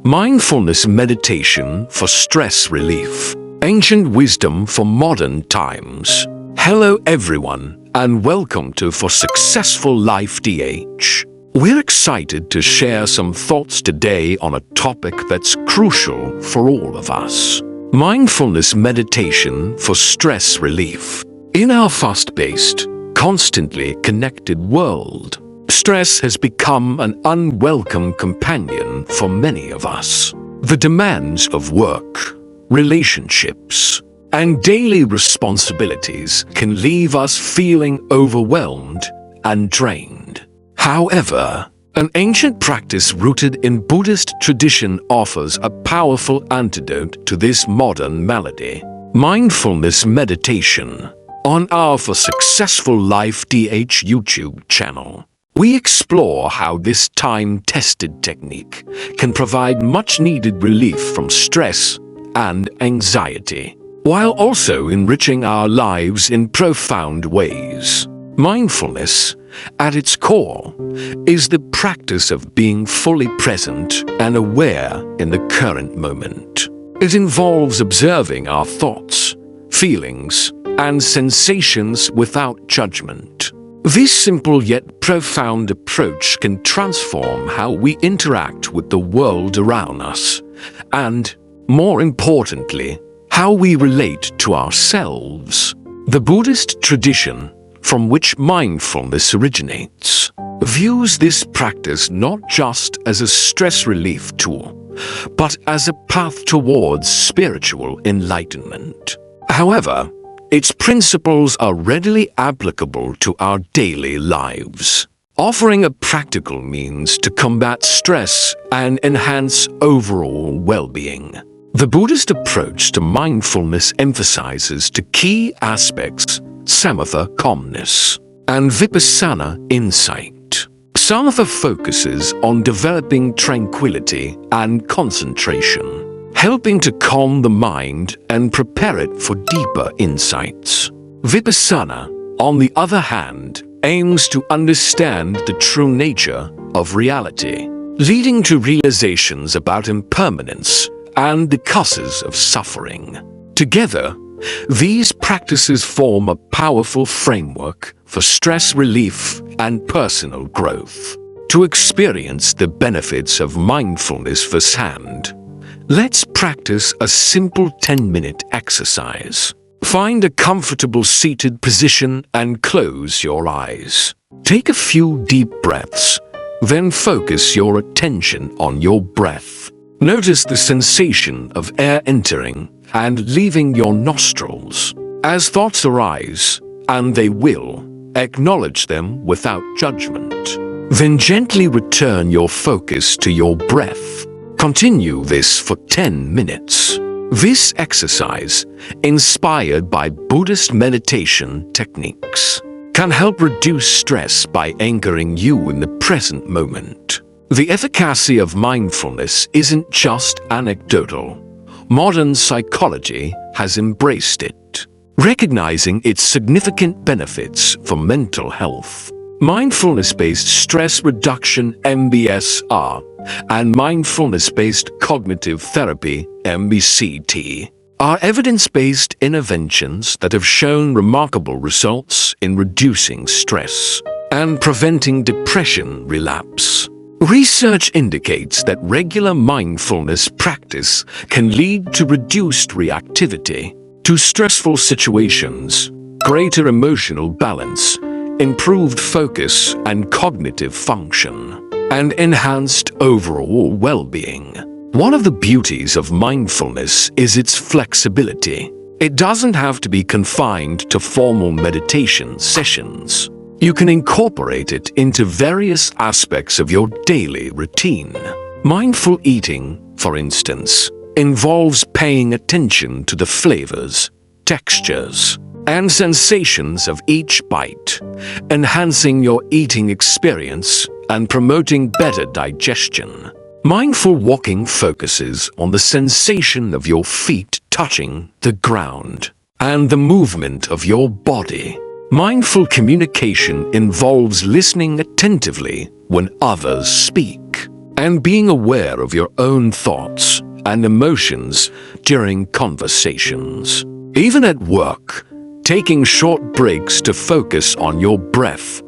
Mindfulness Meditation for Stress Relief. Ancient Wisdom for Modern Times. Hello everyone, and welcome to For Successful Life DH. We're excited to share some thoughts today on a topic that's crucial for all of us. Mindfulness meditation for stress relief. In our fast-paced, constantly connected world, stress has become an unwelcome companion for many of us. The demands of work, relationships, and daily responsibilities can leave us feeling overwhelmed and drained. However, an ancient practice rooted in Buddhist tradition offers a powerful antidote to this modern malady: mindfulness meditation. On our For Successful Life DH YouTube channel, we explore how this time-tested technique can provide much-needed relief from stress and anxiety, while also enriching our lives in profound ways. Mindfulness, at its core, is the practice of being fully present and aware in the current moment. It involves observing our thoughts, feelings, and sensations without judgment. This simple yet profound approach can transform how we interact with the world around us, and, more importantly, how we relate to ourselves. The Buddhist tradition, from which mindfulness originates, views this practice not just as a stress relief tool, but as a path towards spiritual enlightenment. However, its principles are readily applicable to our daily lives, offering a practical means to combat stress and enhance overall well-being. The Buddhist approach to mindfulness emphasizes two key aspects: samatha, calmness, and vipassana, insight. Samatha focuses on developing tranquility and concentration, helping to calm the mind and prepare it for deeper insights. Vipassana, on the other hand, aims to understand the true nature of reality, leading to realizations about impermanence and the causes of suffering. Together, these practices form a powerful framework for stress relief and personal growth. To experience the benefits of mindfulness firsthand, let's practice a simple 10-minute exercise. Find a comfortable seated position and close your eyes. Take a few deep breaths, then focus your attention on your breath. Notice the sensation of air entering and leaving your nostrils. As thoughts arise, and they will, acknowledge them without judgment. Then gently return your focus to your breath. Continue this for 10 minutes. This exercise, inspired by Buddhist meditation techniques, can help reduce stress by anchoring you in the present moment. The efficacy of mindfulness isn't just anecdotal. Modern psychology has embraced it, recognizing its significant benefits for mental health. Mindfulness-based stress reduction (MBSR) and mindfulness-based cognitive therapy (MBCT) are evidence-based interventions that have shown remarkable results in reducing stress and preventing depression relapse. Research indicates that regular mindfulness practice can lead to reduced reactivity to stressful situations, greater emotional balance, improved focus and cognitive function, and enhanced overall well-being. One of the beauties of mindfulness is its flexibility. It doesn't have to be confined to formal meditation sessions. You can incorporate it into various aspects of your daily routine. Mindful eating, for instance, involves paying attention to the flavors, textures, and sensations of each bite, enhancing your eating experience and promoting better digestion. Mindful walking focuses on the sensation of your feet touching the ground and the movement of your body. Mindful communication involves listening attentively when others speak, and being aware of your own thoughts and emotions during conversations. Even at work, taking short breaks to focus on your breath,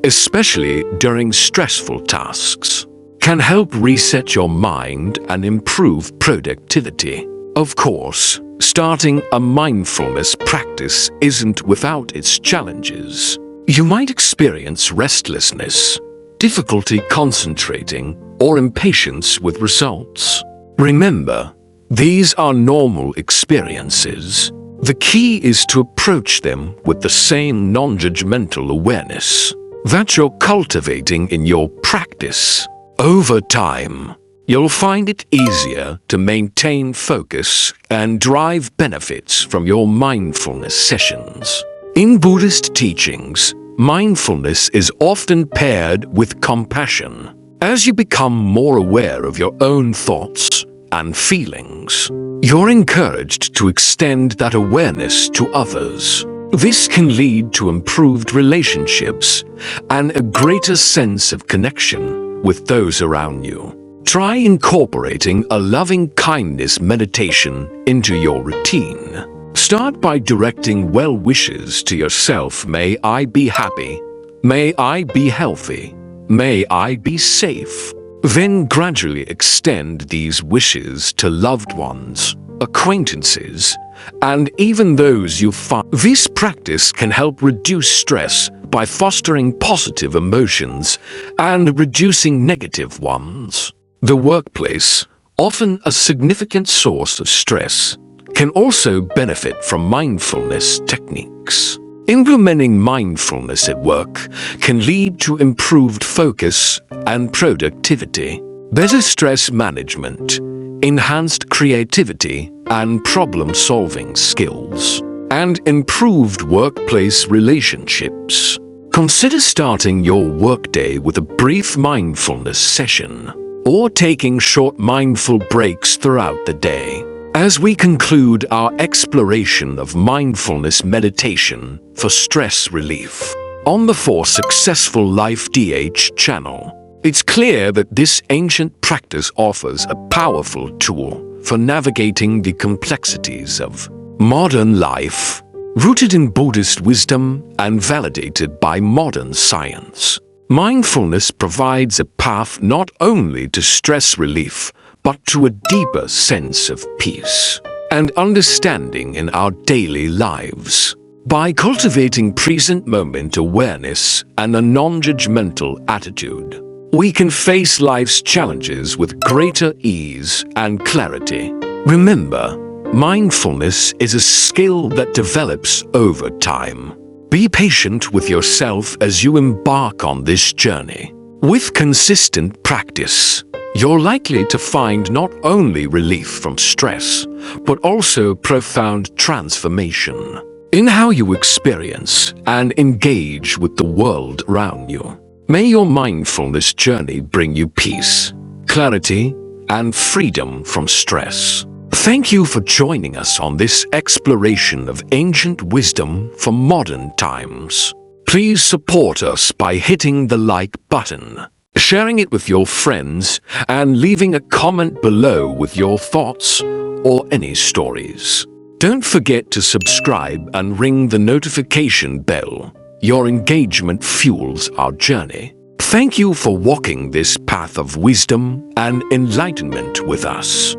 especially during stressful tasks, can help reset your mind and improve productivity. Of course, starting a mindfulness practice isn't without its challenges. You might experience restlessness, difficulty concentrating, or impatience with results. Remember, these are normal experiences. The key is to approach them with the same non-judgmental awareness that you're cultivating in your practice. Over time, you'll find it easier to maintain focus and derive benefits from your mindfulness sessions. In Buddhist teachings, mindfulness is often paired with compassion. As you become more aware of your own thoughts and feelings, you're encouraged to extend that awareness to others. This can lead to improved relationships and a greater sense of connection with those around you. Try incorporating a loving kindness meditation into your routine. Start by directing well wishes to yourself. May I be happy. May I be healthy. May I be safe. Then gradually extend these wishes to loved ones, acquaintances, and even those you find. This practice can help reduce stress by fostering positive emotions and reducing negative ones. The workplace, often a significant source of stress, can also benefit from mindfulness techniques. Implementing mindfulness at work can lead to improved focus and productivity, better stress management, enhanced creativity and problem-solving skills, and improved workplace relationships. Consider starting your workday with a brief mindfulness session, or taking short mindful breaks throughout the day. As we conclude our exploration of mindfulness meditation for stress relief on the For Successful Life channel, it's clear that this ancient practice offers a powerful tool for navigating the complexities of modern life, rooted in Buddhist wisdom and validated by modern science. Mindfulness provides a path not only to stress relief, but to a deeper sense of peace and understanding in our daily lives. By cultivating present moment awareness and a non-judgmental attitude, we can face life's challenges with greater ease and clarity. Remember, mindfulness is a skill that develops over time. Be patient with yourself as you embark on this journey. With consistent practice, you're likely to find not only relief from stress, but also profound transformation in how you experience and engage with the world around you. May your mindfulness journey bring you peace, clarity, and freedom from stress. Thank you for joining us on this exploration of ancient wisdom for modern times. Please support us by hitting the like button, sharing it with your friends, and leaving a comment below with your thoughts or any stories. Don't forget to subscribe and ring the notification bell. Your engagement fuels our journey. Thank you for walking this path of wisdom and enlightenment with us.